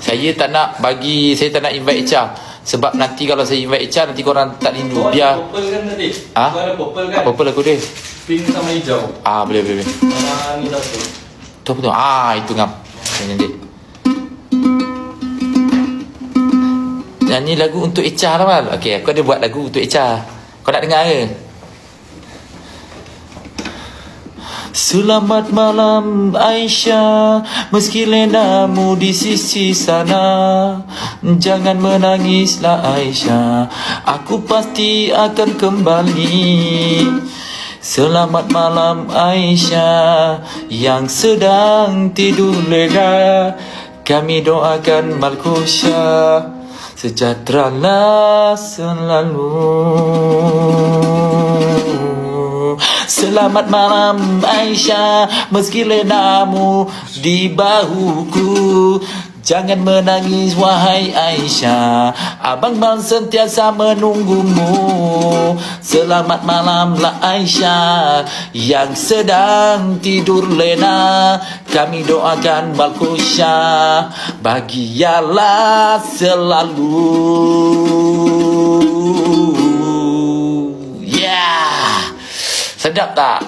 Saya tak nak invite Echa. Sebab nanti kalau saya invite Echa, nanti korang tak rindu. Biar purple kan tadi? Ada purple kan? Purple aku dia. Pink sama hijau. Boleh. Ni satu. Tu betul. Itu ngam. Nanti. Nyanyi lagu untuk Echa lah Mal. Okay, aku ada buat lagu untuk Echa. Kau nak dengar ke? Selamat malam Aisyah, meski lenamu di sisi sana. Jangan menangislah Aisyah, aku pasti akan kembali. Selamat malam Aisyah, yang sedang tidur lena. Kami doakan Malkusha sejahteralah selalu. Selamat malam Aisyah, meski lenamu di bahuku. Jangan menangis wahai Aisyah, Abang Bang sentiasa menunggumu. Selamat malamlah Aisyah, yang sedang tidur lena. Kami doakan Balkusha bahagialah selalu. Sedap tak?